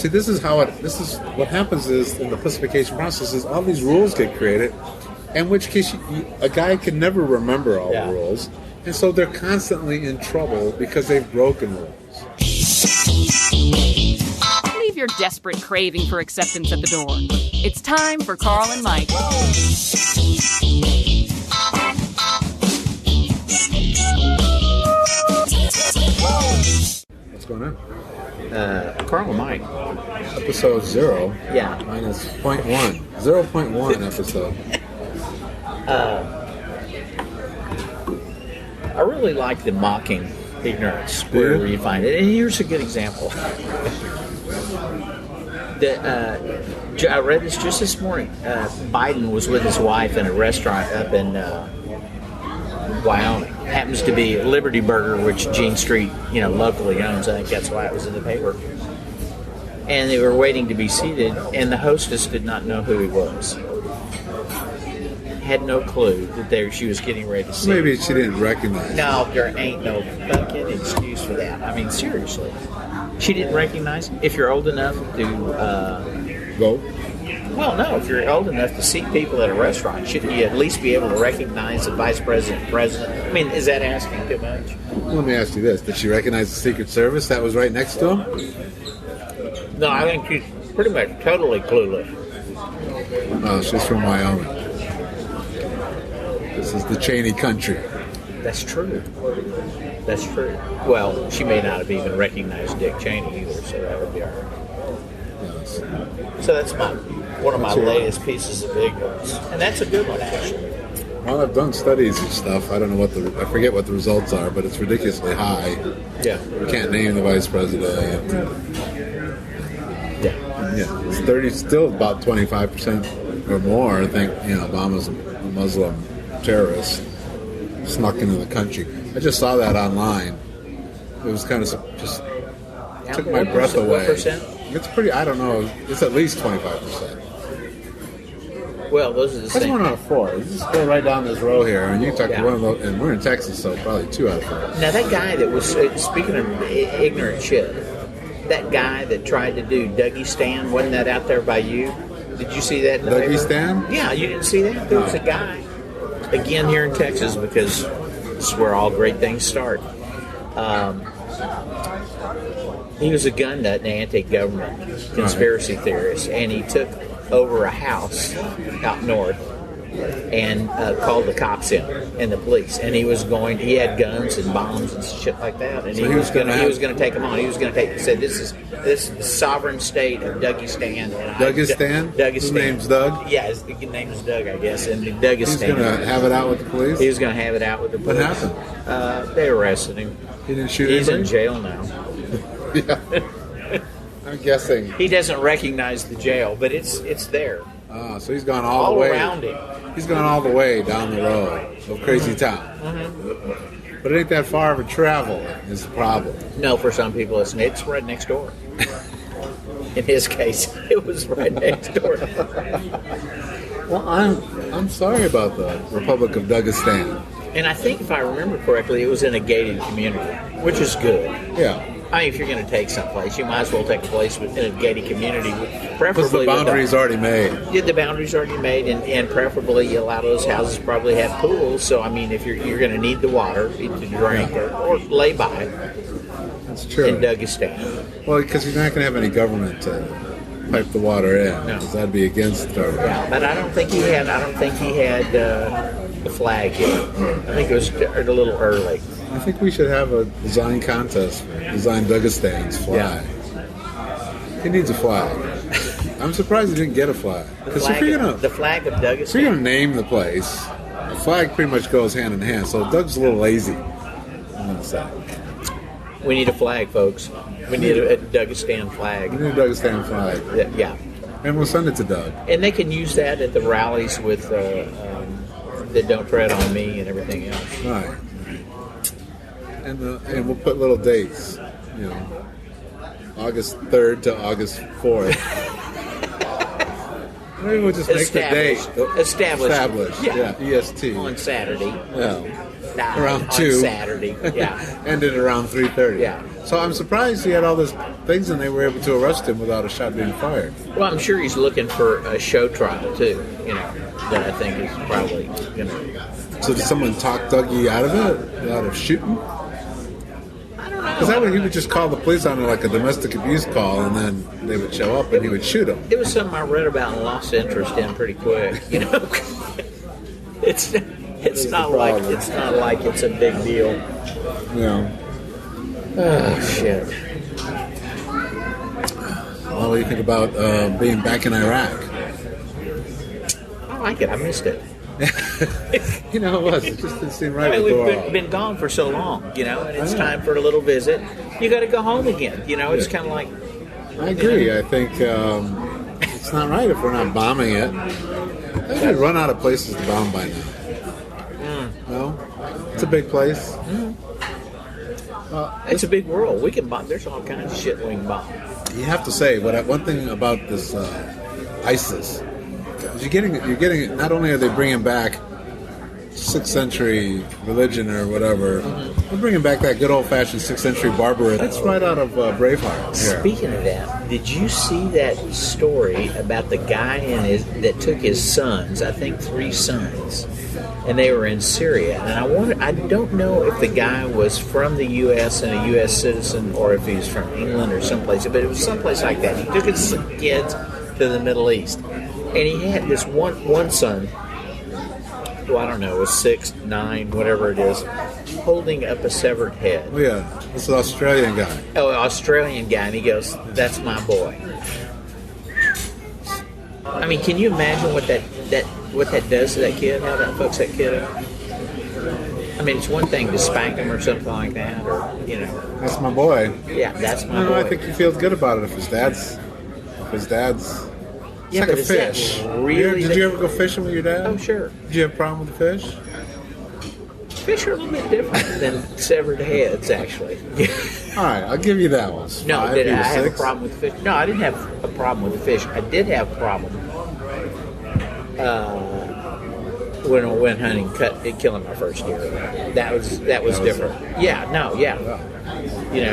see, this is what happens is in the pussification process is all these rules get created, in which case a guy can never remember all the rules, and so they're constantly in trouble because they've broken rules. Leave your desperate craving for acceptance at the door. It's time for Carl and Mike. What's going on? Carl and Mike. Episode 0. Yeah. Minus 0.1. 0.1 episode. I really like the mocking ignorance wherever you find it. And here's a good example. I read this just this morning. Biden was with his wife in a restaurant up in Wyoming. Happens to be Liberty Burger, which Gene Street, locally owns. I think that's why it was in the paper. And they were waiting to be seated, and the hostess did not know who he was. Had no clue that she was getting ready to see. Maybe she didn't recognize him. No, there ain't no fucking excuse for that. I mean, seriously. She didn't recognize him. If you're old enough to... Go? Well, no. If you're old enough to seat people at a restaurant, shouldn't you at least be able to recognize the vice president, president? I mean, is that asking too much? Let me ask you this. Did she recognize the Secret Service that was right next to him? No, I think she's pretty much totally clueless. Oh, she's from Wyoming. This is the Cheney country. That's true. That's true. Well, she may not have even recognized Dick Cheney either, so that would be all right. Yes. So that's one of my latest pieces of ignorance. And that's a good one, actually. Well, I've done studies and stuff. I don't know I forget what the results are, but it's ridiculously high. Yeah. You can't name the vice president. Yeah. It's still about 25% or more. I think, Obama's a Muslim terrorist snuck into the country. I just saw that online. It was kind of just took my breath away. What percent? It's pretty, I don't know, it's at least 25%. Well, those are the same. That's 1 out of 4. You just go right down this row here, and you talk to one of those, and we're in Texas, so probably 2 out of 4. Now, that guy that was, speaking of ignorant shit, that guy that tried to do Dougistan, wasn't that out there by you? Did you see that in the Dougistan? paper? Yeah, you didn't see that? There was a guy, again here in Texas, because this is where all great things start. He was a gun nut and anti-government conspiracy theorist, and he took over a house out north and called the cops in and the police. And he had guns and bombs and shit like that. And so he was going to take them on. He was going to said this is the sovereign state of Dougistan. Dougistan? Dougistan. His name's Doug? Yeah, his name is Doug, I guess. And Dougistan. He's going to have it out with the police? He was going to have it out with the police. What happened? They arrested him. He didn't shoot He's anybody? in jail now. Yeah. I'm guessing. He doesn't recognize the jail, but it's there. So he's gone all the way around him. He's gone all the way down the road of Crazy Town. Mm-hmm. But it ain't that far of a travel is the problem. No, for some people it's right next door. In his case, it was right next door. Well, I'm sorry about the Republic of Dougistan. And I think, if I remember correctly, it was in a gated community, which is good. Yeah. I mean, if you're going to take someplace, you might as well take a place in a gated community. Because the boundary's already made. Yeah, the boundary's already made, and preferably a lot of those houses probably have pools. So, I mean, if you're going to need the water to drink or lay by, that's true. In Dougistan. Well, because you're not going to have any government to pipe the water in. No. Because that'd be against our... Yeah, but I don't think he had the flag yet. I think it was a little early. I think we should have a design contest for Design Dougistan's flag. Yeah. He needs a flag. I'm surprised he didn't get a flag. The flag of Dougistan. If you're going to name the place, the flag pretty much goes hand in hand. So Doug's a little lazy, I'm going to say. We need a flag, folks. We need a Dougistan flag. We need a Dougistan flag. Yeah. And we'll send it to Doug. And they can use that at the rallies with the Don't Tread on Me and everything else. Right. And we'll put little dates, August 3rd to August 4th. Maybe we'll just make the date. Established. Yeah. EST. On Saturday. Yeah. Around 2. On Saturday, yeah. Ended around 3:30. Yeah. So I'm surprised he had all this things, and they were able to arrest him without a shot being fired. Well, I'm sure he's looking for a show trial too. That I think is probably So did someone talk Dougie out of it, out of shooting? I don't know. Because that way he would just call the police on it like a domestic abuse call, and then they would show up and he would shoot him. It was something I read about and lost interest in pretty quick. It's not like it's a big deal. Yeah. Oh shit. Well, what do you think about being back in Iraq? I like it. I missed it. It was. It just didn't seem right. We've been gone for so long, and it's time for a little visit. You got to go home again. It's kind of like. I agree. I think it's not right if we're not bombing it. We'd run out of places to bomb by now. No, it's a big place. It's a big world. We can bomb. There's all kinds of shit we can bomb. You have to say, one thing about this ISIS, is you're getting it. Not only are they bringing back 6th century religion or whatever, they're bringing back that good old fashioned 6th century barbarism. That's right out of Braveheart. Speaking of that, did you see that story about the guy that took his sons? I think 3 sons. And they were in Syria. And I don't know if the guy was from the U.S. and a U.S. citizen or if he was from England or someplace, but it was someplace like that. He took his kids to the Middle East. And he had this one son, who I don't know, was 6, 9, whatever it is, holding up a severed head. Oh, yeah. This is an Australian guy. Oh, an Australian guy. And he goes, "That's my boy." I mean, can you imagine what that does to that kid? How that fucks that kid up? I mean, it's one thing to spank him or something like that, or That's my boy. Yeah, that's my boy. I think he feels good about it if his dad's. It's like a fish. Really? Did you ever go fishing with your dad? Oh, sure. Did you have a problem with the fish? Fish are a little bit different than severed heads, actually. All right, I'll give you that one. No, did I have a problem with the fish? No, I didn't have a problem with the fish. I did have a problem when I went hunting, killing my first deer. That was different.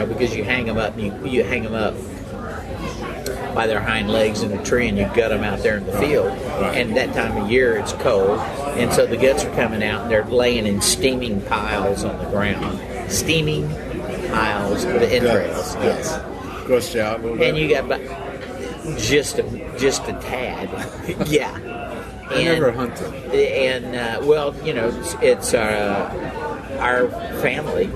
Because you hang them up, you hang them up by their hind legs in a tree, and you gut them out there in the field. Right. And that time of year, it's cold, and so the guts are coming out, and they're laying in steaming piles on the ground. Steaming piles of the entrails. Yes. Gross you out a little bit. And you got just a tad. Yeah. I never hunted. And it's our family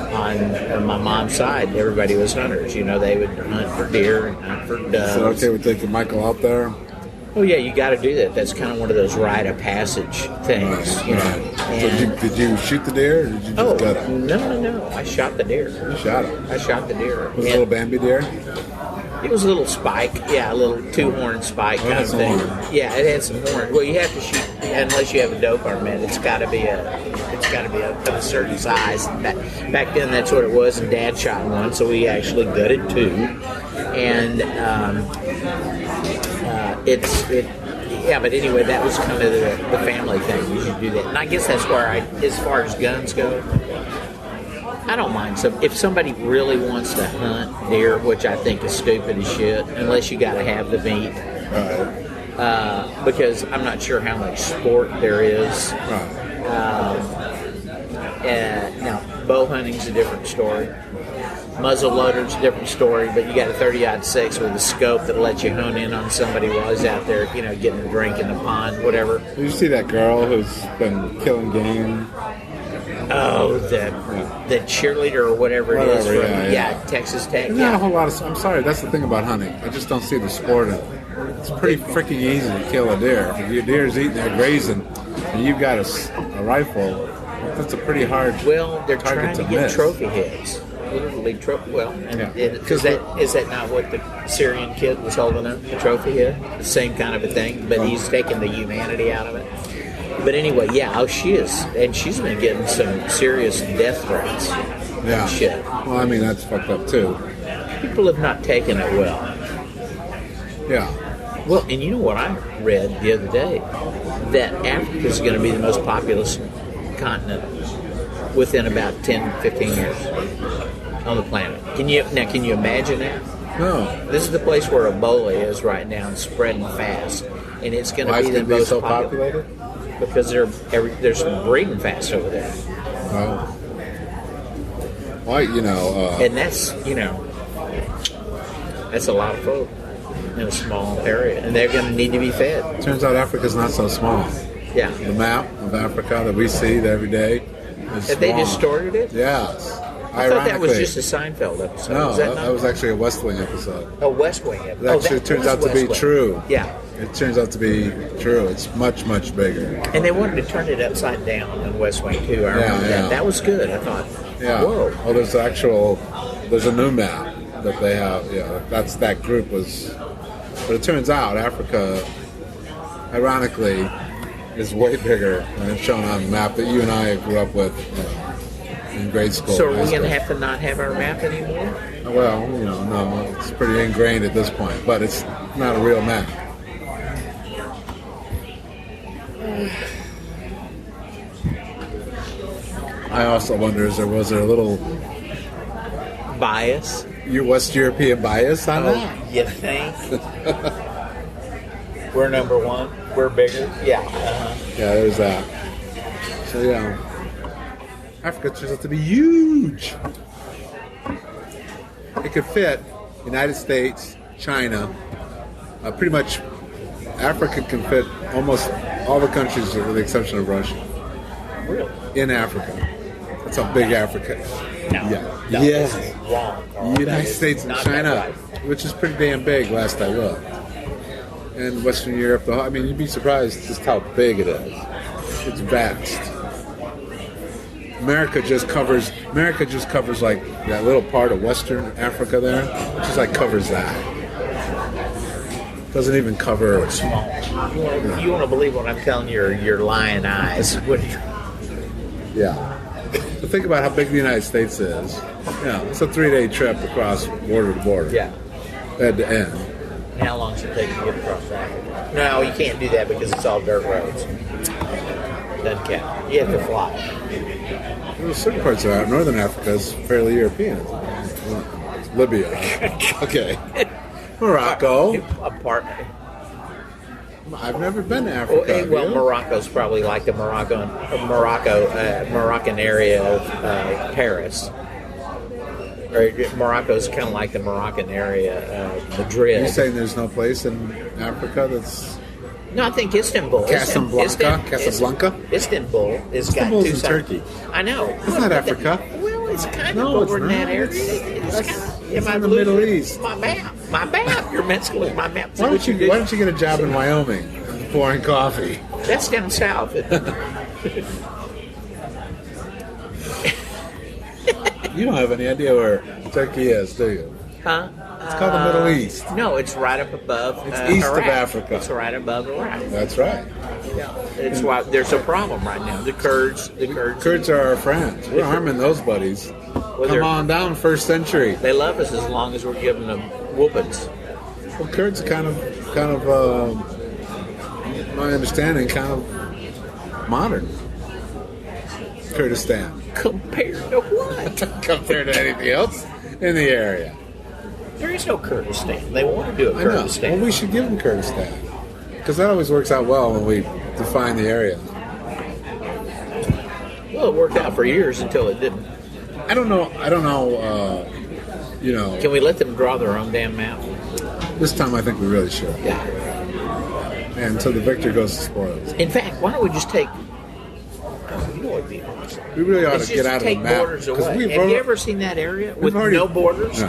on my mom's side. Everybody was hunters. They would hunt for deer and hunt for doves. Is it okay with taking Michael out there? Oh yeah, you got to do that. That's kind of one of those rite of passage things. So did you shoot the deer, or did you just gut it? No. I shot the deer. You shot it. I shot the deer. Was it a little Bambi deer? It was a little spike, a little 2-horn spike kind of thing. Yeah, it had some horn. Well, you have to shoot unless you have a doe permit. It's got to be of a certain size. Back then, that's what it was. And Dad shot one, so we actually gutted 2. And but anyway, that was kind of the family thing. You should do that, and I guess that's where as far as guns go, I don't mind. So if somebody really wants to hunt deer, which I think is stupid as shit, unless you got to have the meat, because I'm not sure how much sport there is. Now, bow hunting's a different story. Muzzle loader's a different story, but you got a 30-06 with a scope that'll let you hone in on somebody while he's out there, getting a drink in the pond, whatever. Did you see that girl who's been killing game? Oh, the cheerleader or whatever it is from Texas Tech. Not a whole lot of. I'm sorry, that's the thing about hunting. I just don't see the sport in it. It's pretty freaking easy to kill a deer. If your deer's eating, they're grazing, and you've got a rifle, that's a pretty hard. Well, they're target trying to get trophy heads. Literally, is that not what the Syrian kid was holding up? The trophy head, the same kind of a thing, but he's taking the humanity out of it. But anyway, she is, and she's been getting some serious death threats. Yeah. And shit. Well, I mean, that's fucked up too. People have not taken it well. Yeah. Well, and you know what I read the other day? That Africa is going to be the most populous continent within about 10, 15 years on the planet. Can you imagine that? No. This is the place where Ebola is right now and spreading fast, and it's going Why to is be it the most so popular populated? because there's breeding fast over there, Well, why, and that's that's a lot of folk in a small area, and they're going to need to be fed. turns out Africa's not so small. Yeah. The map of Africa that we see every day is Have they small. distorted it? Yes. I thought that was just a Seinfeld episode. No, Is that not? that was actually a West Wing episode. A West Wing episode. It actually turns out to be true. Yeah. It turns out to be true. It's much, much bigger. And they wanted to turn it upside down in West Wing, too. I remember that. That was good. I thought, Yeah. whoa. Oh, there's a new map that they have. Yeah, that group was. But it turns out Africa, ironically, is way bigger than it's shown on the map that you and I grew up with in grade school. So are we going to have to not have our map anymore? Well, no, it's pretty ingrained at this point, but it's not a real map. I also wonder, was there a little Bias? West European bias on that? You think? We're number one. We're bigger. Yeah. Yeah, there's that. So, Africa turns out to be huge. It could fit United States, China, pretty much Africa can fit almost all the countries with the exception of Russia. Really? In Africa. That's how big Africa is. No. Yeah. No, Yeah. this is wrong, Carl. That United is States and not China, that right. which is pretty damn big last I looked. And Western Europe, you'd be surprised just how big it is. It's vast. America just covers like that little part of Western Africa there. It just like covers that. Doesn't even cover. It's small. You want to believe what I'm telling you, your lying eyes. Yeah. But think about how big the United States is. It's a 3-day trip across border to border. Yeah. End to end. How long should it take to get across Africa? No, you can't do that because it's all dirt roads. Doesn't count. You have to fly. Well, certain parts of northern Africa is fairly European. Libya. Okay. Morocco. I've never been to Africa. Well, Morocco's probably like the Moroccan area of Paris. Or Morocco's kind of like the Moroccan area of Madrid. You're saying there's no place in Africa that's... No, I think Istanbul. Casablanca? Istanbul has got Istanbul's two in sides. Turkey. I know. It's not Africa. Well, it's kind No, of it's over in that not. area. It's in the Middle East. My map. You're messing with my map. Why don't you get a job in Wyoming pouring coffee? That's down south. You don't have any idea where Turkey is, do you? Huh? It's called the Middle East. No, it's right up above. It's east of Iraq. Africa. It's right above Iraq. That's right. Yeah, it's why there's a problem right now. The Kurds. Kurds are our friends. We're arming those buddies. Come on down, first century. They love us as long as we're giving them whoopings. Well, Kurds are kind of, my understanding, kind of modern. Kurdistan. Compared to what? Compared to anything else in the area. There is no Kurdistan. They want to do a I know. Kurdistan. Well, we should give them Kurdistan. Because that always works out well when we define the area. Well, it worked out for years until it didn't. I don't know. Can we let them draw their own damn map? This time I think we really should. Yeah. And until the victor goes to spoils. In fact, why don't we just take... you know what would be awesome? We really ought Let's to get just out of the take map. borders away. Have you ever seen that area with no borders? No.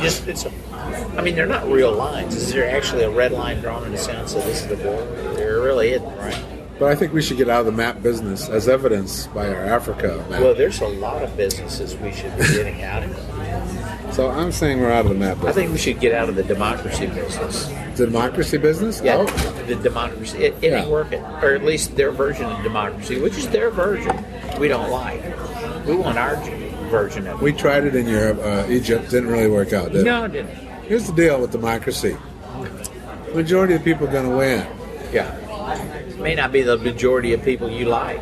They're not real lines. Is there actually a red line drawn in the sand so this is the border? There really isn't, right? But I think we should get out of the map business as evidenced by our Africa map. Well, there's a lot of businesses we should be getting out of. So I'm saying we're out of the map business. I think we should get out of the democracy business. Democracy business? Yeah, Oh. the democracy. It ain't working. Or at least their version of democracy, which is their version, we don't like. We want our version of it. We tried it in Europe. Egypt didn't really work out, did it? No, it didn't. Here's the deal with democracy. The majority of people are going to win. Yeah. May not be the majority of people you like.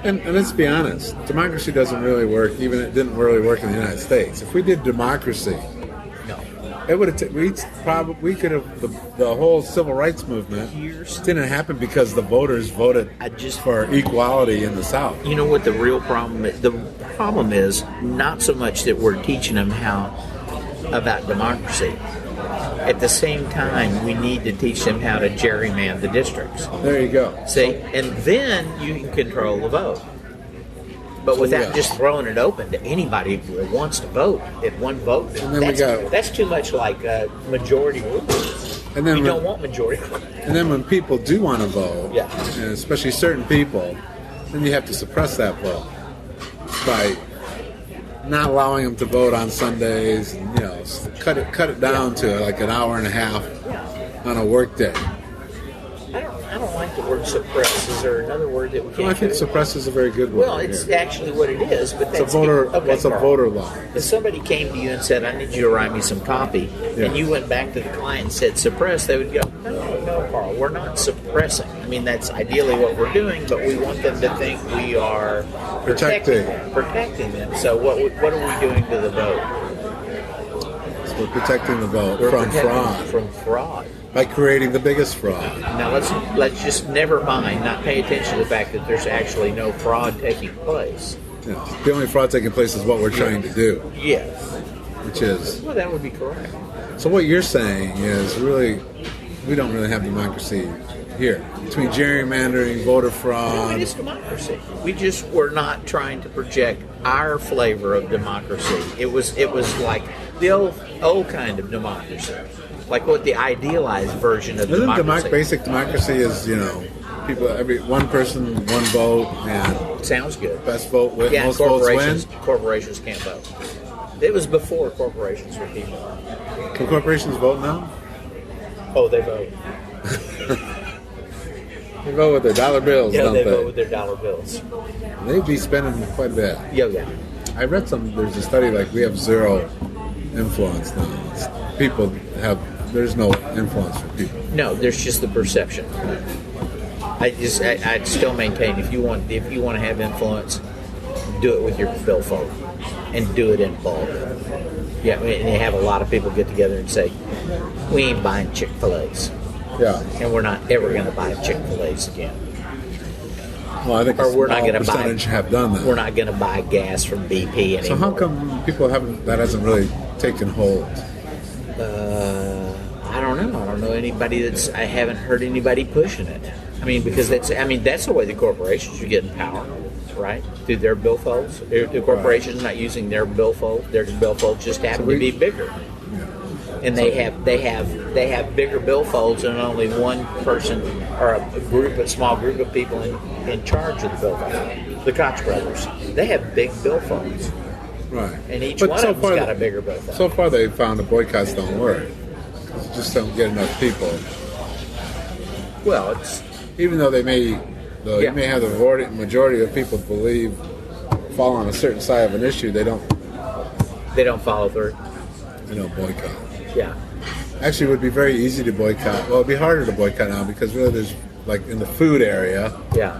And let's be honest, democracy doesn't really work, even it didn't really work in the United States. If we did democracy, No. It would have. We could have the whole civil rights movement didn't happen because the voters voted for equality in the South. You know what the real problem is? The problem is not so much that we're teaching them about democracy. At the same time, we need to teach them how to gerrymander the districts. There you go. See, and then you can control the vote. But without just throwing it open to anybody who wants to vote, if one vote, that's too much like majority rule. And then you don't want majority rule. And then when people do want to vote, and especially certain people, then you have to suppress that vote by not allowing them to vote on Sundays, and cut it down to like an hour and a half on a work day. I don't like the word suppress. Is there another word that we can't? I think suppress is a very good word. Well, it's actually what it is, but that's it's a voter. What's a voter law? If somebody came to you and said, "I need you to write me some copy," and you went back to the client and said suppress, they would go, "No, Carl, we're not suppressing. I mean, that's ideally what we're doing, but we want them to think we are protecting them. So what are we doing to the vote? So we're protecting the vote from fraud. From fraud. By creating the biggest fraud. Now let's just never mind, not pay attention to the fact that there's actually no fraud taking place. Yeah. The only fraud taking place is what we're trying to do. Yes. Which is... Well, that would be correct. So what you're saying is really, we don't really have democracy here. Between gerrymandering, voter fraud... It is democracy. We're not trying to project our flavor of democracy. It was like the old kind of democracy. Like what the idealized version of democracy. Basic democracy is, people, one person, one vote, and sounds good. Best vote wins. Yeah, most votes win. Corporations can't vote. It was before corporations were people. Can corporations vote now? Oh, they vote. They vote with their dollar bills, don't they? Yeah, they vote with their dollar bills. They'd be spending quite a bit. Yeah. I read there's a study like we have zero influence now. There's no influence for people. No, there's just the perception. I still maintain if you want to have influence, do it with your billfold and do it in bulk. Yeah, and you have a lot of people get together and say, "We ain't buying Chick-fil-A's." Yeah, and we're not ever going to buy Chick-fil-A's again. Well, I think we're not going to have done that. We're not going to buy gas from BP anymore. So how come people that hasn't really taken hold? I don't know. I don't know anybody I haven't heard anybody pushing it. I mean, because that's the way the corporations are getting power, right? Through their billfolds. The corporation's not using their billfold. Their billfolds just happen to be bigger. Yeah. And they have bigger billfolds and only one person or a small group of people in charge of the billfold. The Koch brothers. They have big billfolds. Right. And each one of them's got a bigger billfold. So far they've found the boycotts don't work. You just don't get enough people. Well, even though you may have the majority of people fall on a certain side of an issue, they don't follow through. They don't boycott. Yeah. Actually, it would be very easy to boycott. Well, it'd be harder to boycott now because really there's, like in the food area,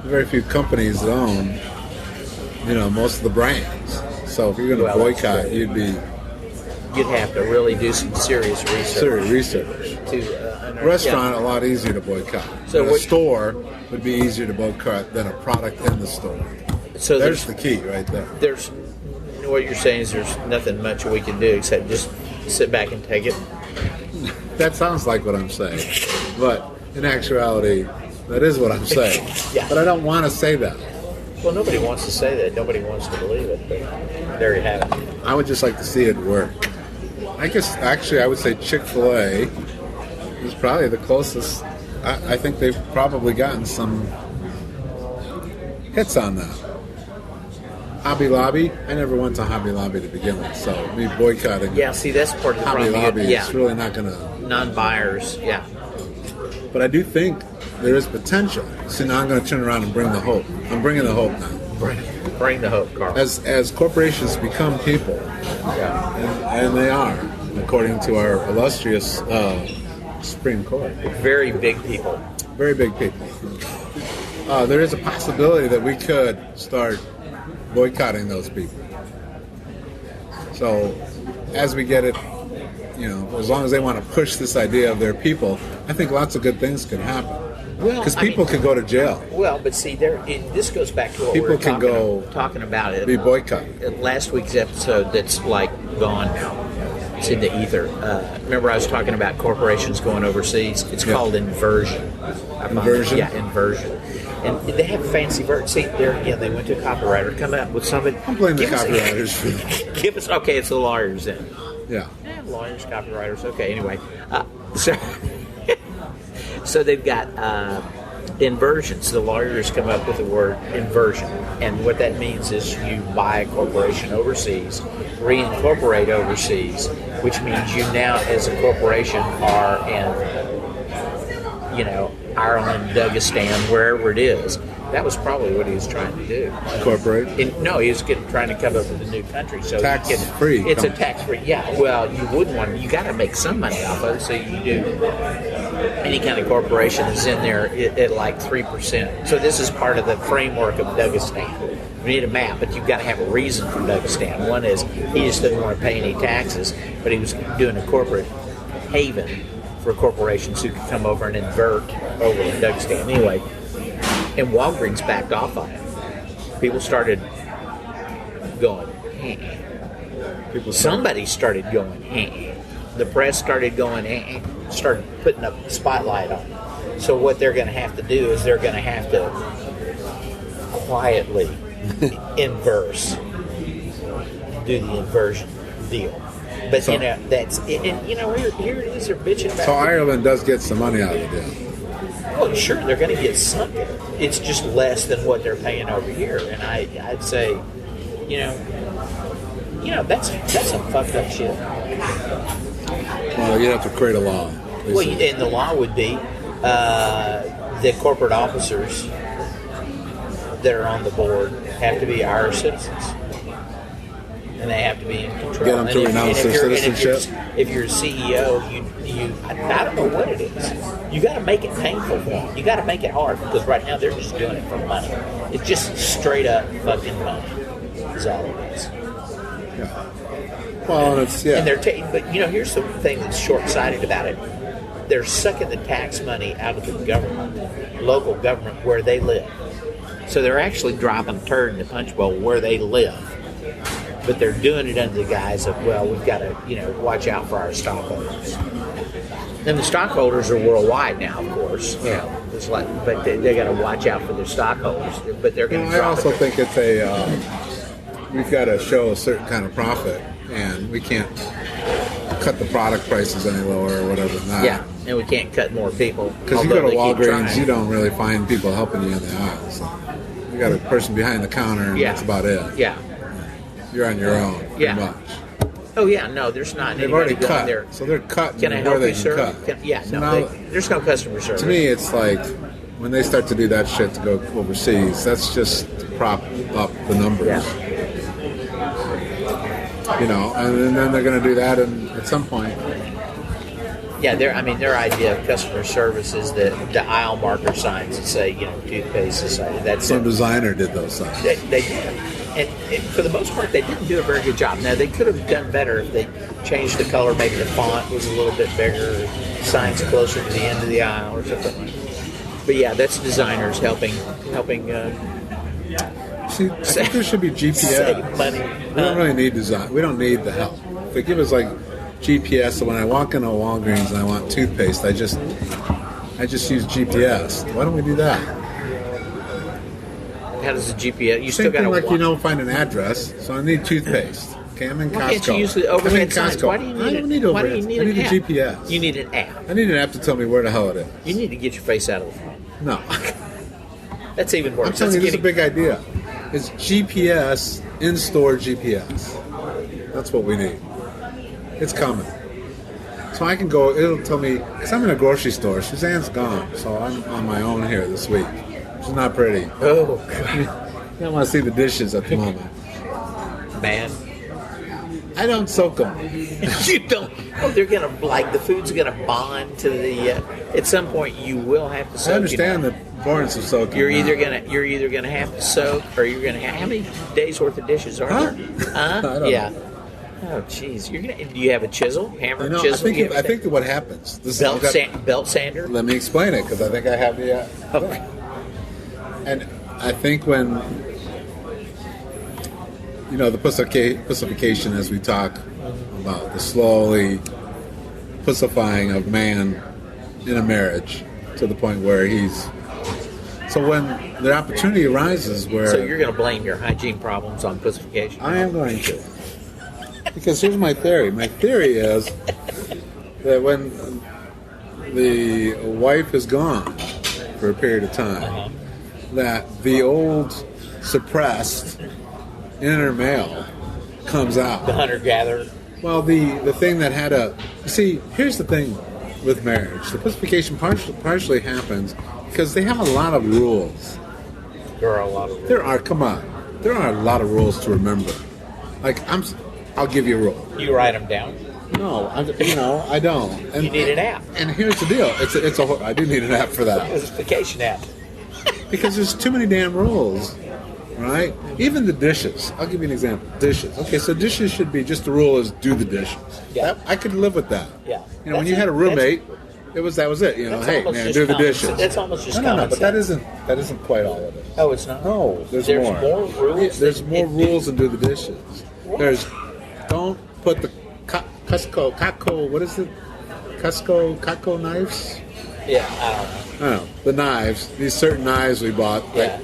very few companies that own, most of the brands. So if you're going to boycott, you'd have to really do some serious research. Restaurant, a lot easier to boycott. So a store would be easier to boycott than a product in the store. So there's the key right there. What you're saying is there's nothing much we can do except just sit back and take it. That sounds like what I'm saying, but in actuality, that is what I'm saying. But I don't want to say that. Well, nobody wants to say that. Nobody wants to believe it. But there you have it. I would just like to see it work. I guess, actually, I would say Chick-fil-A is probably the closest. I think they've probably gotten some hits on that. Hobby Lobby, I never went to Hobby Lobby to begin with, so me boycotting. Yeah, see, that's part of the Hobby problem. Lobby is really not going to... Non-buyers, yeah. But I do think there is potential. So now I'm going to turn around and bring the hope. I'm bringing the hope now. Bring the hope, Carl. As corporations become people, and they are, according to our illustrious Supreme Court. Very big people. Very big people. There is a possibility that we could start boycotting those people. So, as we get it as long as they want to push this idea of their people, I think lots of good things can happen. Well, Because people can go to jail. Well, but see, this goes back to what we People were can talking about it. Be boycotted. Last week's episode that's like gone now. It's in the ether. Remember I was talking about corporations going overseas? It's called inversion. Inversion? Yeah, inversion. And they have fancy words. See, they went to a copywriter, come up with something. I'm blaming the copywriters for that. Give us, okay, it's the lawyers then. Yeah. Lawyers, copywriters, okay, anyway. So they've got inversions. The lawyers come up with the word inversion. And what that means is you buy a corporation overseas, reincorporate overseas, which means you now as a corporation are in, Ireland, Dougistan, wherever it is. That was probably what he was trying to do. Incorporate? No, he was trying to come up with a new country. So tax-free. It's a tax-free. Yeah, well, you wouldn't want to. You got to make some money off of it, so you do. Any kind of corporation is in there at like 3%. So this is part of the framework of Dougistan. We need a map, but you've got to have a reason for Dougistan. One is he just didn't want to pay any taxes, but he was doing a corporate haven for corporations who could come over and invert over in Dougistan. Anyway, and Walgreens backed off on it. People started going, Somebody started going, The press started going, started putting up a spotlight on it. So what they're going to have to do is they're going to have to quietly inverse, do the inversion deal. But, that's it. And, here it is, they're bitching about it. So Ireland does get some money out of the deal. Well, sure, they're going to get something. It's just less than what they're paying over here. And I'd say, that's some fucked up shit. Well, you'd have to create a law. Well, and the law would be the corporate officers that are on the board have to be Irish citizens. And they have to be in control. Get them to renounce their citizenship? If you're a CEO, I don't know what it is. You got to make it painful for them. You got to make it hard because right now they're just doing it for money. It's just straight up fucking money. Is all it is. Yeah. Well, it's And they're but here's the thing that's short-sighted about it. They're sucking the tax money out of the government, local government, where they live. So they're actually dropping a turd in the punch bowl where they live. But they're doing it under the guise of, we've got to, watch out for our stockholders. And the stockholders are worldwide now, of course. It's like, but they got to watch out for their stockholders. But they're going to. I also think it's we've got to show a certain kind of profit, and we can't cut the product prices any lower or whatever. Yeah, and we can't cut more people. Because you go to Walgreens, you don't really find people helping you in the aisle. So you got a person behind the counter, and that's about it. Yeah. You're on your own, pretty much. Oh, yeah, no, there's not They've already anybody cut, there. So they're cutting Can I help where you, they sir? can cut. There's no customer service. To me, it's like when they start to do that shit to go overseas, that's just to prop up the numbers. Yeah. And then they're going to do that at some point. Yeah, their idea of customer service is the aisle marker signs that say, toothpaste society. That's some designer did those signs. They did. And for the most part, they didn't do a very good job. Now, they could have done better if they changed the color. Maybe the font was a little bit bigger, signs closer to the end of the aisle or something. But yeah, that's designers helping. See, I think there should be GPS. Save money. We don't really need design. We don't need the help. If they give us GPS, so when I walk into a Walgreens and I want toothpaste, I just use GPS. Why don't we do that? How does the GPS? You still Same got to find an address. So I need toothpaste. Okay, I'm in Costco. Why can't you use the overhead signs? Why do you need I don't need overhead. Why do you need I need an app? a GPS. You need an app. I need an app to tell me where the hell it is. You need to get your face out of the phone. No. That's even worse. I'm telling you, this is a big idea. It's GPS, in-store GPS. That's what we need. It's coming. So I can go, it'll tell me, because I'm in a grocery store. Suzanne's gone, so I'm on my own here this week. She's not pretty. Oh, God. You don't want to see the dishes at the moment. Man. I don't soak them. You don't. Oh, they're going to, the food's going to bond to the, at some point you will have to soak. I understand the importance of soaking. You're either going to have to soak, or you're going to have, how many days worth of dishes are there? I don't know. Oh, jeez. Do you have a chisel, hammer, You know, chisel? I think that what happens. This Belt sander? Let me explain it, because I think I have the. Okay. And I think when the pussification, as we talk about the slowly pussifying of man in a marriage to the point where he's. So when the opportunity arises where... So you're going to blame your hygiene problems on pussification? I am going to. Because here's my theory. My theory is that when the wife is gone for a period of time, that the old suppressed inner male comes out. The hunter-gatherer? Well, the thing that had a... See, here's the thing with marriage. The pussification partially happens because they have a lot of rules. There are a lot of rules. There are a lot of rules to remember. Like, I'll give you a rule. You write them down? No, I don't. And, you need an app. And here's the deal. I do need an app for that. Pussification app. Because there's too many damn rules, right? Even the dishes. I'll give you an example. Dishes. Okay, so dishes should be just the rule is do the dishes. Yeah. I could live with that. Yeah. When you had a roommate, that was it. Hey man, do the dishes. That's almost just no, common but sense. that isn't quite all of it. Oh, it's not? No, there's more rules. There's more rules than do the dishes. There's don't put the Costco, what is it? Costco knives? Yeah, I don't know. The knives, these certain knives we bought, like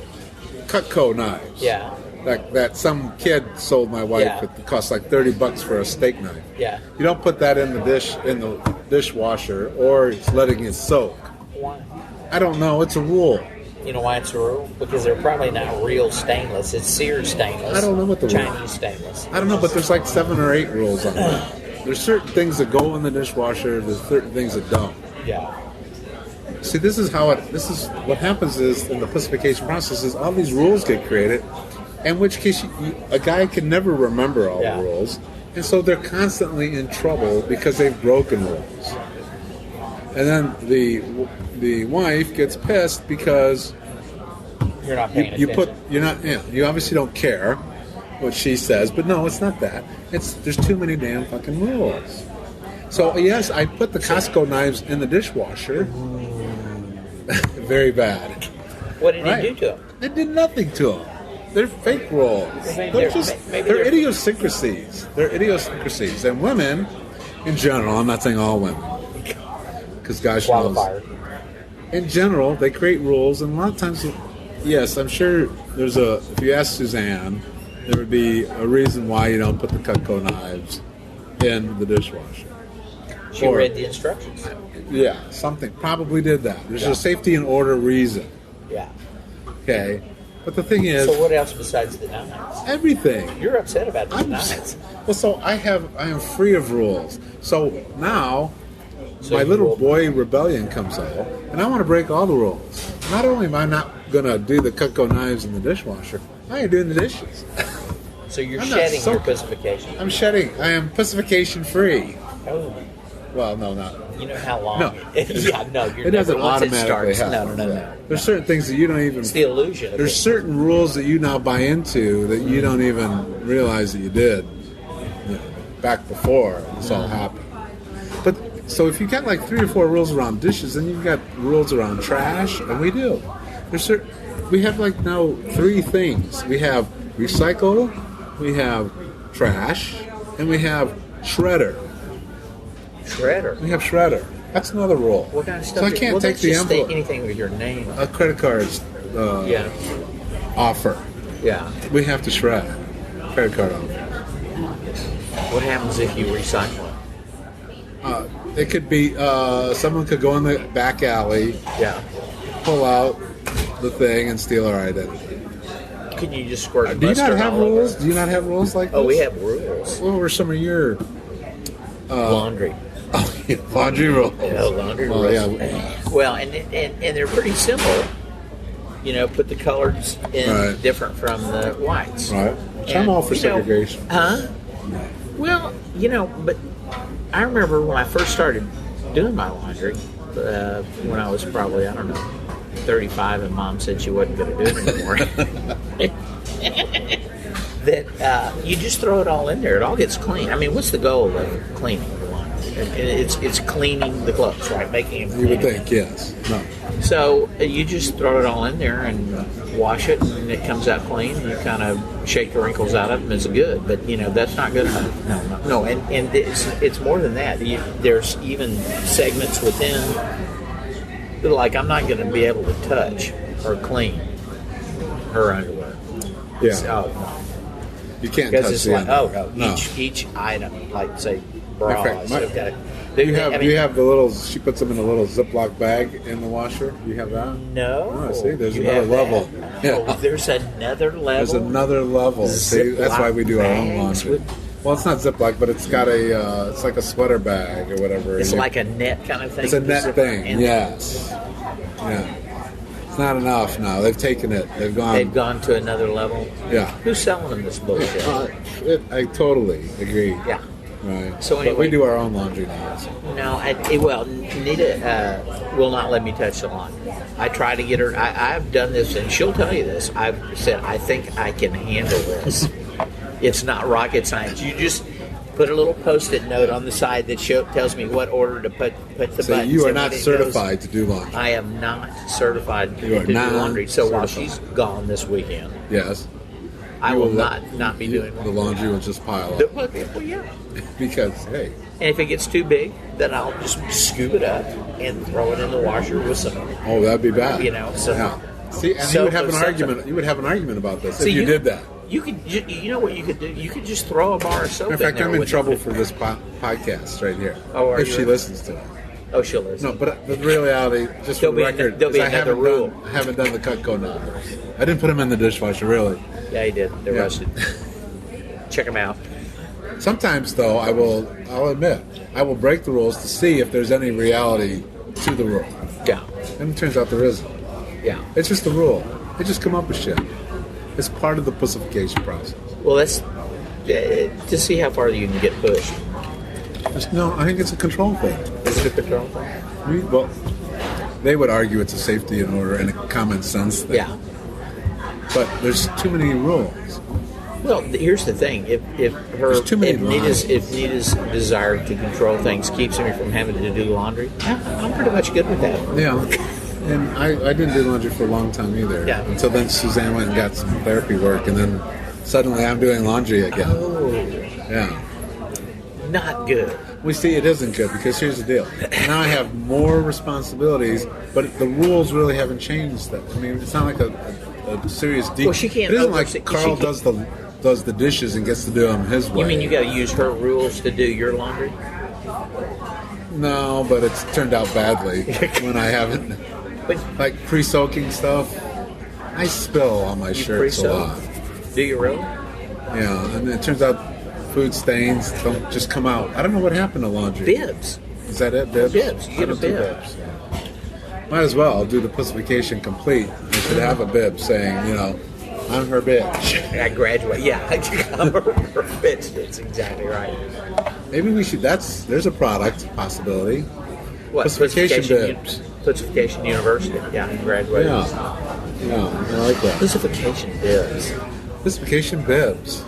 Cutco knives. Yeah. Like that some kid sold my wife, it cost like $30 for a steak knife. Yeah. You don't put that in the dishwasher or it's letting it soak. Why? I don't know, it's a rule. You know why it's a rule? Because they're probably not real stainless. It's seared stainless. I don't know what the Chinese stainless. I don't know, but there's like 7 or 8 rules on that. There's certain things that go in the dishwasher. There's certain things that don't. Yeah. See, this is what happens is in the pussification process is all these rules get created, in which case a guy can never remember all the rules, and so they're constantly in trouble because they've broken rules. And then the wife gets pissed because you're not paying attention. You obviously don't care what she says, but no, it's not that. There's too many damn fucking rules. So yes, I put the Costco knives in the dishwasher. Very bad. What did he do to them? It did nothing to them. They're fake rules. They're idiosyncrasies. They're idiosyncrasies. And women, in general, I'm not saying all women, because gosh knows. In general, they create rules, and a lot of times, yes, I'm sure if you ask Suzanne, there would be a reason why you don't put the Cutco knives in the dishwasher. She read the instructions. Yeah, something. Probably did that. There's a safety and order reason. Yeah. Okay. But the thing is... So what else besides the knives? Everything. You're upset about the knives. Well, so I am free of rules. So now, my little boy rebellion comes out, and I want to break all the rules. Not only am I not going to do the Cutco knives in the dishwasher, I ain't doing the dishes. So you're shedding your pussification. I'm shedding. I am pussification free. Oh. Well, no, not. You know how long? No. You're it doesn't it automatically starts. happen. No. There's certain things that you don't even... It's the illusion of There's certain rules that you now buy into that you don't even realize that you did back before this all happened. But, so if you got like 3 or 4 rules around dishes, then you've got rules around trash, and we do. We have like now 3 things. We have recycle, we have trash, and we have shredder. Shredder. We have shredder. That's another rule. What kind of stuff? So I can't take the envelope. Anything with your name. A credit card's offer. Yeah. We have to shred credit card offer. What happens if you recycle it? It could be someone could go in the back alley. Yeah. Pull out the thing and steal our identity. Can you just squirt? Do you not have rules? Do you not have rules like this? Oh, we have rules. What were some of your laundry? Oh, yeah, laundry rules. Laundry rules. Yeah. Well, and they're pretty simple. Put the colors in different from the whites. Right. I'm all for segregation. Well, but I remember when I first started doing my laundry, when I was probably, 35, and Mom said she wasn't going to do it anymore. that you just throw it all in there. It all gets clean. I mean, what's the goal of cleaning the laundry? It's cleaning the clothes, right? Making them You would clean. think, yes. No. So you just throw it all in there and wash it, and it comes out clean. And you kind of shake the wrinkles out of it, and it's good. But that's not good enough. No. And it's more than that. There's even segments within that, like, I'm not going to be able to touch or clean her underwear. Yeah. So, You can't because touch it's the like, underwear. no. Each item, like say bras, In fact, they've got it. You have the little. She puts them in a little Ziploc bag in the washer. You have that? No. Oh, see, there's You another have level. that? Yeah. Oh, there's another level. There's another level. See, that's why we do our own bags laundry. Well, it's not Ziploc, but it's got a. It's like a sweater bag or whatever. It's like a net kind of thing. It's a net thing. And Yes. Yeah. It's not enough now. They've taken it. They've gone to another level. Yeah. Who's selling them this bullshit? I totally agree. Yeah. Right. So But anyway- we do our own laundry now. So. No, Nita will not let me touch the laundry. I try to get her. I've done this, and she'll tell you this. I've said, I think I can handle this. It's not rocket science. You just put a little Post-it note on the side that tells me what order to put the So buttons. you are and not when it certified goes. to do laundry. I am not certified You are to do not laundry. So while certified. she's gone this weekend, Yes. I You will let- not be doing the laundry will just pile up Well, yeah. because hey, And if it gets too big, then I'll just scoop it up and throw it in the washer with some. oh, that'd be bad. So Yeah. See, and So- you would have an so- argument. You would have an argument about this See, if you did that. You could, you know what you could do? You could just throw a bar of soap In fact, there I'm in with trouble it. for this podcast right here. Oh, are if you? she listens to it. Oh, she'll listen. No, but the reality, just for There'll the be record, there'll be is I another haven't rule. I haven't done the Cutco now. I didn't put them in the dishwasher, really. Yeah, he did. They're Yeah. rusted. Check them out. Sometimes, though, I'll admit, I will break the rules to see if there's any reality to the rule. Yeah, And it turns out there isn't. yeah. It's just a rule. They just come up with shit. It's part of the pussification process. Well, that's to see how far you can get pushed. No, I think it's a control thing. Is it a control thing? Well, they would argue it's a safety and order and a common sense thing. Yeah. But there's too many rules. Well, here's the thing: if There's too many Nita's lines. desire to control things keeps me from having to do laundry, I'm pretty much good with that. Yeah. And I didn't do laundry for a long time either. Yeah. Until then Suzanne went and got some therapy work, and then suddenly I'm doing laundry again. Oh, Yeah. not good. We see it isn't good because here's the deal. Now I have more responsibilities, but the rules really haven't changed. That I mean, it's not like a serious deal. Well, she can't It isn't oversee- like Carl she can't- does the dishes and gets to do them his way. You mean you got to use her rules to do your laundry? No, but it's turned out badly when I haven't. But Like pre-soaking stuff, I spill on my shirts a pre-soak? lot. do you really? Yeah, and it turns out food stains don't just come out. I don't know what happened to laundry. Bibs. Is that it, bibs? Bibs. You I get a don't do bib. bibs. Might as well. I'll do the pussification complete. I should have a bib saying, I'm her bitch. I graduate. Yeah, I'm her bitch. That's exactly right. Maybe we should. There's a product possibility. What? Pussification bibs. Pussification University. Yeah, I graduated. Yeah, I like that. Pussification bibs. Pussification bibs.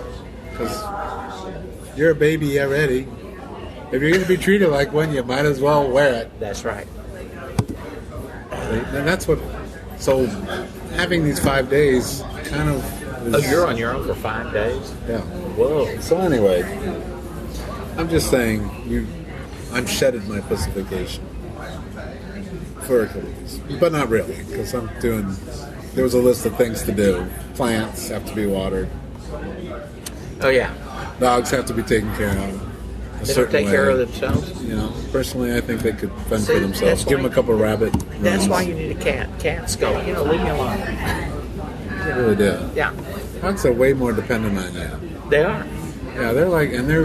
Because you're a baby already. If you're going to be treated like one, you might as well wear it. That's right. And that's what. So having these 5 days kind of. Oh, you're on your own for 5 days? Yeah. Whoa. So anyway, I'm just saying, I'm shedded my pussification for a couple days, but not really, because I'm doing. There was a list of things to do. Plants have to be watered. Oh, yeah. Dogs have to be taken care of. They don't take care of themselves? Personally, I think they could fend See, for themselves. that's Give them why- a couple rabbit. That's runs. why you need a cat. Cats go, leave me alone. They really do. Yeah, Dogs are way more dependent on you. they are. Yeah, they're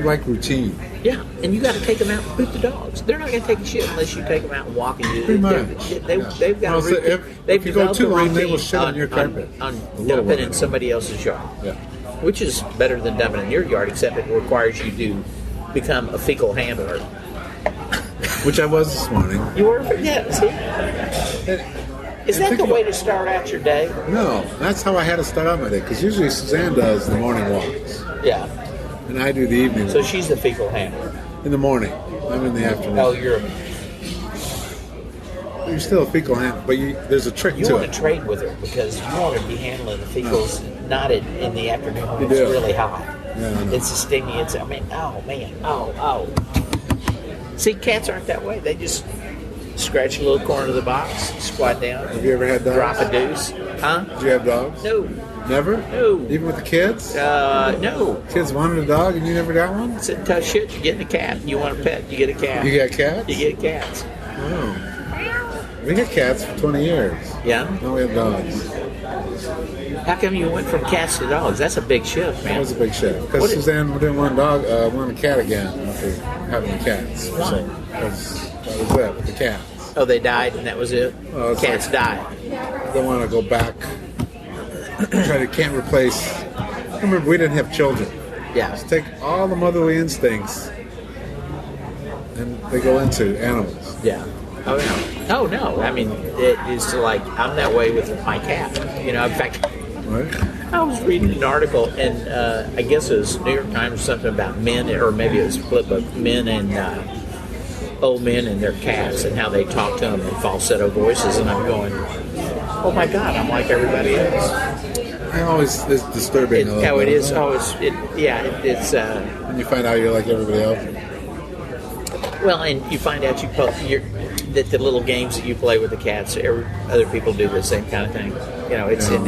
like routine. Yeah, and you got to take them out and poop the dogs. They're not going to take a shit unless you take them out and walk and do Pretty they're- much. They've got Well, a so routine. if you go developed too a long, they will routine shit on your carpet. On A little dumping one. in somebody else's yard. Yeah. Which is better than dumping in your yard, except it requires you to become a fecal handler. Which I was this morning. You were? Yeah, see? Is that the way to start out your day? No, that's how I had to start out my day. Because usually Suzanne does the morning walks. Yeah. And I do the evening So walks. she's the fecal handler. In the morning. I'm in the afternoon. Oh, You're still a fecal handler, but there's a trick you to want it. to trade with her because you want to be handling the fecals not in the afternoon when You it's do. really hot. Yeah, I know. It's a stingy. It's oh man, oh. See, cats aren't that way. They just scratch a little corner of the box, squat down. Have you ever had dogs? Drop a deuce. Huh? Did you have dogs? No. Never? No. Even with the kids? No. Kids wanted a dog and you never got one? It's a tough shit. You get a cat. You want a pet. You get a cat. You got cats? You get cats. Oh. We had cats for 20 years. Yeah. Now we have dogs. How come you went from cats to dogs? That's a big shift, man. That was a big shift. Because Suzanne didn't want a cat again after having the cats. Why? So that was it with the cats. Oh, they died and that was it? Well, it's Cats like- died. I don't want to go back. Can't replace. Remember, we didn't have children. Yeah. Just take all the motherly instincts and they go into animals. Yeah. Oh, no. Oh, no. I mean, it's like, I'm that way with my cat. You know, in fact, Right? I was reading an article, and I guess it was New York Times or something about men, or maybe it was a flip book, men and old men and their cats, and how they talk to them in falsetto voices, and I'm going, oh my God, I'm like everybody else. It's disturbing. a little How it bit, is. isn't it? It's. When you find out you're like everybody else. Well, and you find out that the little games that you play with the cats, other people do the same kind of thing. You know, it's and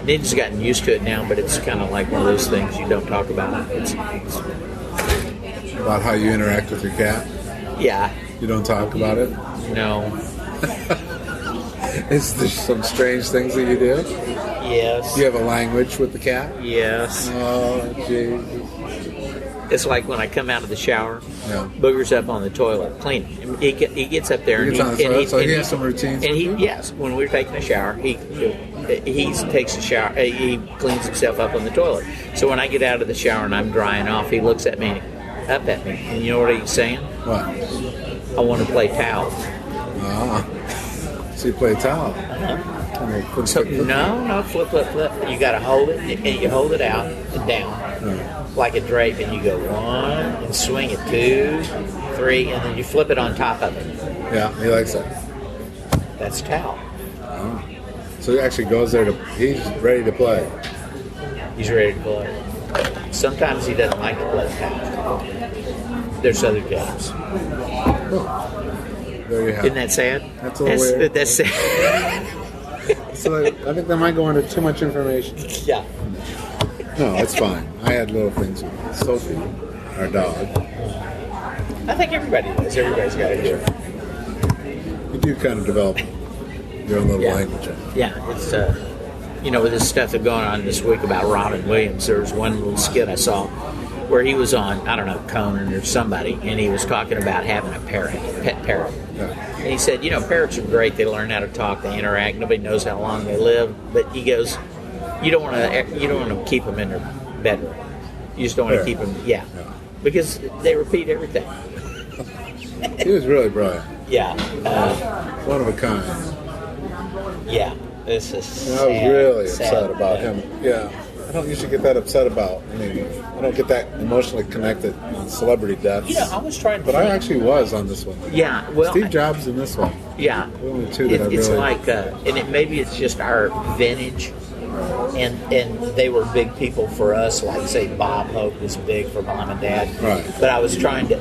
Ninja's gotten used to it now, but it's kind of like one of those things you don't talk about. It's About how you interact with your cat. yeah, You don't talk about it. no, Is there some strange things that you do? yes, Do you have a language with the cat? yes. Oh, Jesus. It's like when I come out of the shower, Yeah. Booger's up on the toilet cleaning. He gets up there He gets on the toilet, so he has some routines And with you? yes, when we're taking a shower, he takes a shower. He cleans himself up on the toilet. So when I get out of the shower and I'm drying off, he looks up at me, and you know what he's saying? What? I want to play towel. Ah. So you play towel. So no, flip. You got to hold it, and you hold it out and down like a drape, and you go 1 and swing it 2, 3, and then you flip it on top of it. Yeah, he likes that. That's towel. Oh. So he actually goes there he's ready to play. He's ready to play. Sometimes he doesn't like to play towel. There's other games. There you have Isn't it. that sad? That's a little weird. That's sad. So I think that might go into too much information. Yeah. No, it's fine. I had little things with Sophie, our dog. I think everybody does. Everybody's got to do it. You do kind of develop your own little Yeah. language. Yeah, it's with this stuff that's going on this week about Robin Williams, there was one little skit I saw where he was on, I don't know, Conan or somebody, and he was talking about having a pet parrot. Yeah. And he said, parrots are great. They learn how to talk. They interact. Nobody knows how long they live. But he goes, you don't want to keep them in their bedroom. You just don't want to keep them, because they repeat everything. He was really brilliant. Yeah. One of a kind. Yeah. This is And I was really sad, upset about him. Yeah. I don't usually get that upset about. I mean, I don't get that emotionally connected on celebrity deaths. I was trying to But I think- actually was on this one. Yeah, well, Steve Jobs in this one. Yeah, The only two that I it's really- like, maybe it's just our vintage, and they were big people for us. Like say Bob Hope was big for Mom and Dad. Right. But I was trying to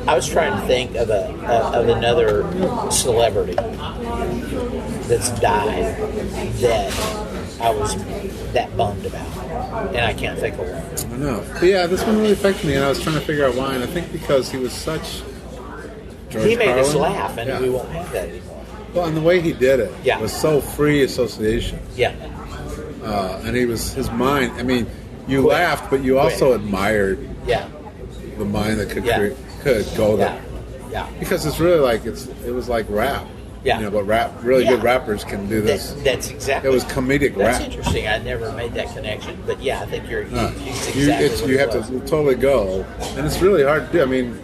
think of another celebrity that's died that I was that bummed about, and I can't think of one. I know. But yeah, this one really affected me, and I was trying to figure out why. And I think because he was such. George He made us Carlin. laugh, and Yeah. we won't have that anymore. Well, and the way he did it Yeah. was so free association. Yeah. And his mind. I mean, you Quick. laughed, but you also admired Yeah. the mind that could Yeah. could go Yeah. there. Yeah. Because it's really like it was like rap. Yeah. But really good Yeah. rappers can do this. That's exactly. It was comedic That's rap. interesting. I never made that connection, but yeah, I think you're. It's You, exactly it's, what you it have was. to totally go, and it's really hard to do. I mean,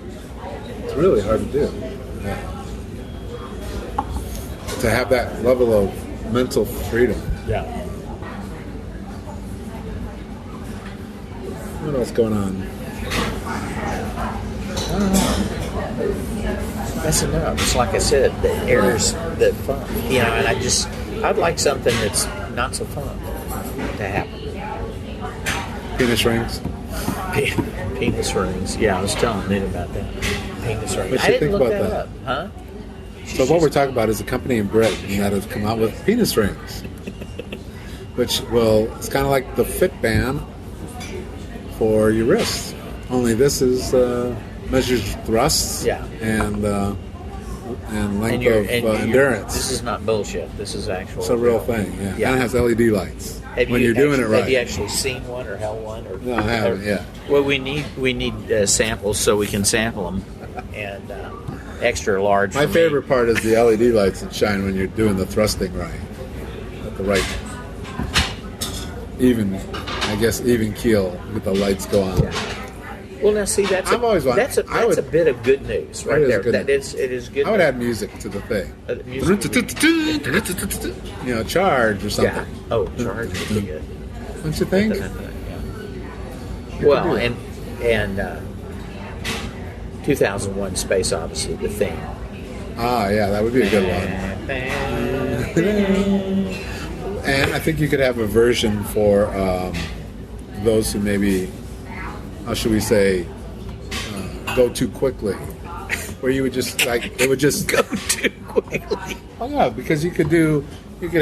it's really hard to do. Yeah. to have that level of mental freedom. Yeah. What else going on? I don't know. That's enough. It's like I said, the errors, the fun. You know, and I'd like something that's not so fun to happen. Penis rings. Penis rings. Yeah, I was telling Nate about that. Penis rings. What I you didn't think look about that that? up. Huh? So what we're talking about is a company in Britain that has come out with penis rings, which it's kind of like the Fit Band for your wrists. Only this is measures thrusts and length of endurance. This is not bullshit. This is actual. It's a real thing. Yeah. And it has LED lights when you're doing it right. Have you actually seen one or held one? Or, no, I haven't. Yeah. Well, we need samples so we can sample them, and extra large. My favorite part is the LED lights that shine when you're doing the thrusting right, at the right even keel with the lights go on. Yeah. Well, now see, that's a bit of good news right there. It is good. I would add music to the thing. Charge or something. Yeah. Oh, charge would be good. Don't you think? Well, and 2001: Space Odyssey, the theme. Ah, yeah, that would be a good one. And I think you could have a version for those who maybe, how should we say, go too quickly, where you would just it would just go too quickly. Oh yeah, because you could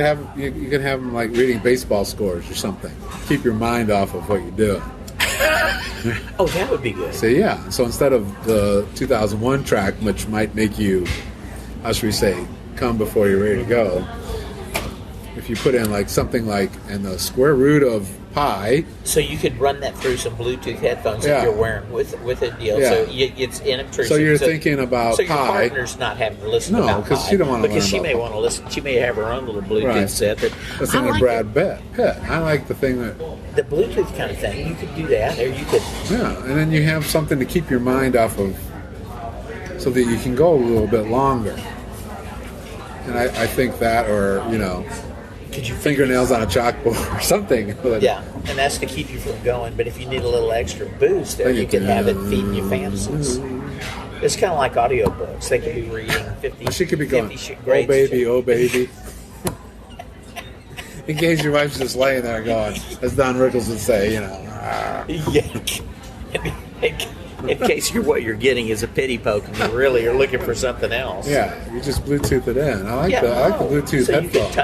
have them like reading baseball scores or something. Keep your mind off of what you're doing. Oh, that would be good. So yeah, so instead of the 2001 track, which might make you, how should we say, come before you're ready to go, if you put in like something like and the square root of pi. So you could run that through some Bluetooth headphones that you're wearing with a deal. Yeah. So it's inobtrusive. So you're thinking about so pi. your partner's not having to listen about pi. No, because she don't want to learn because she about may pi. want to listen. She may have her own little Bluetooth set. That's in the Brad Pitt. I like the thing that the Bluetooth kind of thing. You could do that, or you could. Yeah, and then you have something to keep your mind off of, so that you can go a little bit longer. And I think that, or could you fingernails on a chalkboard or something? Yeah, and that's to keep you from going. But if you need a little extra boost there, you can have it feeding you fantasies. It's kind of like audiobooks. They could be reading 50. She could be going, grades. Oh baby. In case your wife's just laying there going, as Don Rickles would say, In case what you're getting is a pity poke and you really are looking for something else. Yeah, you just Bluetooth it in. I like the Bluetooth headphones.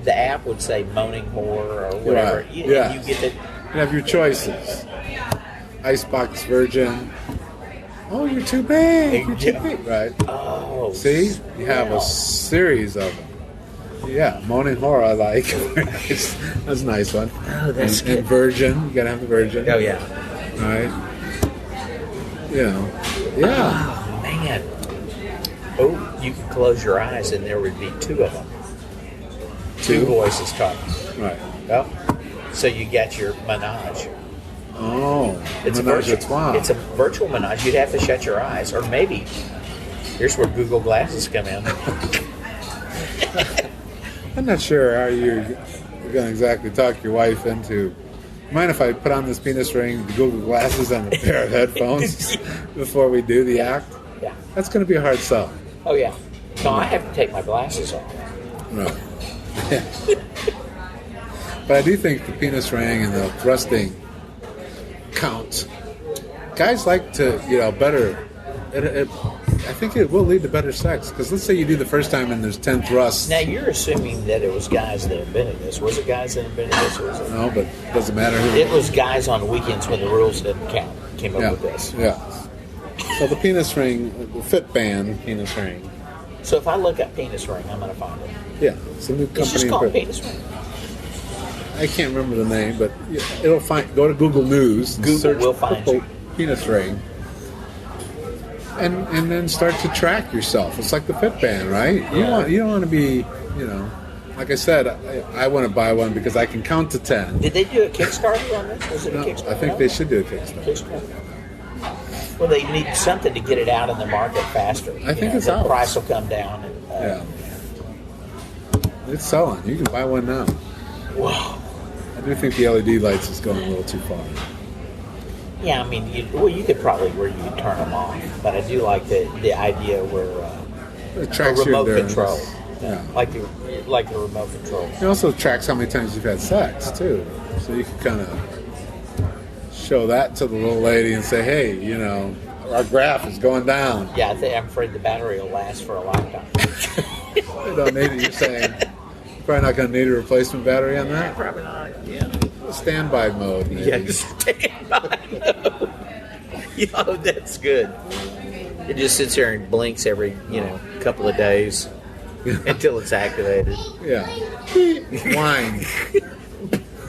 The app would say moaning horror or whatever. Right. You have your choices. Icebox Virgin. Oh, you're too big. You're too big, right? Oh, see, you have a series of them. Yeah, moaning horror. I like. That's a nice one. Oh, that's good. And Virgin. You gotta have the Virgin. Oh yeah. All right. Yeah. Oh man. Oh, you could close your eyes and there would be two of them. Two voices talking. Right. Well, so you got your menage. Oh, it's a virtual menage. You'd have to shut your eyes, or maybe here's where Google Glasses come in. I'm not sure how you're going to exactly talk your wife into. Mind if I put on this penis ring, the Google Glasses, and a pair of headphones before we do the act? Yeah. That's going to be a hard sell. Oh, yeah. No, I have to take my glasses off. Right. Yeah. But I do think the penis ring and the thrusting counts. Guys like to, better. I think it will lead to better sex. Because let's say you do the first time and there's 10 thrusts. Now, you're assuming that it was guys that invented this. Was it guys that invented this? Or was it? No, but it doesn't matter who. It was guys on weekends when the rules didn't count came up with this. Yeah. So the penis ring, the Fit Band penis ring. So if I look up penis ring, I'm going to find it. Yeah, it's a new company. It's just called penis ring. I can't remember the name, but it'll find. Go to Google News. And Google will find you. Penis ring. And then start to track yourself. It's like the Fit Band, right? Yeah. You don't want to be, like I said, I want to buy one because I can count to 10. Did they do a Kickstarter on this? Was it a Kickstarter? I think they should do a Kickstarter. Well, they need something to get it out in the market faster. I think it's the out. price will come down. It's selling. You can buy one now. Wow. I do think the LED lights is going a little too far. Yeah, I mean, you could probably where you could turn them off, but I do like the idea where It tracks a remote your control, Yeah. like the remote control. It also tracks how many times you've had sex too, so you can kind of show that to the little lady and say, "Hey, you know, our graph is going down." Yeah, I'm afraid the battery will last for a lifetime. You don't need it. You're saying you're probably not going to need a replacement battery on that. Probably not. Yeah. Standby mode. Maybe. Yeah, standby. Yo, that's good. It just sits there and blinks every couple of days until it's activated. Yeah. Whines.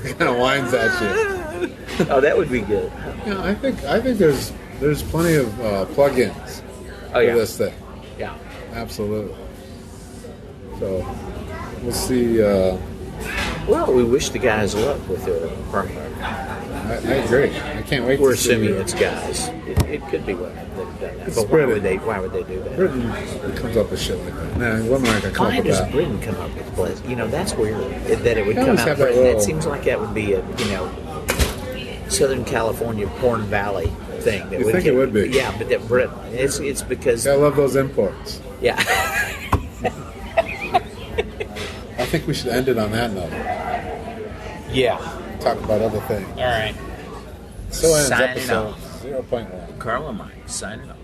Kind of whines at you. Oh, that would be good. Yeah, I think there's plenty of plugins for this thing. Yeah. Absolutely. So we'll see. Well, we wish the guys luck with their firmware. I agree. I can't wait. We're to see assuming it's guys. It could be women that have done that. It's But why would they do that? Britain comes up with shit like that. Nah, women aren't gonna come Why up with does that. Britain come up with place? That's weird. That it would They come always out have that Britain. little- It seems like that would be a Southern California Porn Valley thing. That You think it would be? Yeah, but that Britain. It's because I love those imports. yeah. I think we should end it on that note. Yeah. Talk about other things. All right. So ends Signing episode off. 0.1. Carl and Mike signing off.